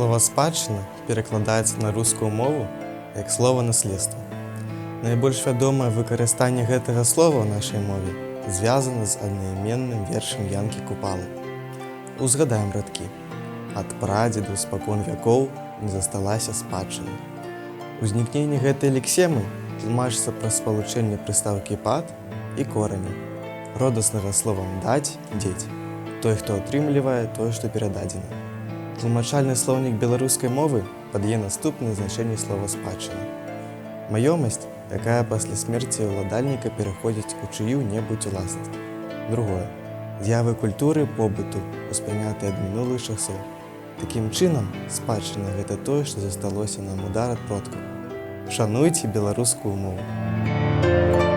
Слово «спадщина» перакладаецца на рускую мову як слова «наследства». Найбольш вядомае выкарыстанне гэтага слова ў нашай мове звязана з аднайменным вершам Янкі Купалы. Узгадаем радкі. Ад прадзедаў спакон вякоў не засталася спадчына. Узнікненне гэтай лексемы тлумачыцца праз спалучэнне прыстаўкі «пад» і кораня, родаснага словам «даць» – «дзець». Той, хто атрымлівае тое, што перададзена. Тлумачальны слоўнік беларускай мовы падае наступнае значэнне слова «спадчына». Маёмасць, якая пасля смерці ўладальніка пераходзіць у чыю-небудзь уласнасць. Другое. З'явы культуры побыту, успрынятыя ад мінулых часоў. Такім чынам, спадчына – гэта тое, што засталося нам у дар ад продкаў. Шануйце беларускую мову!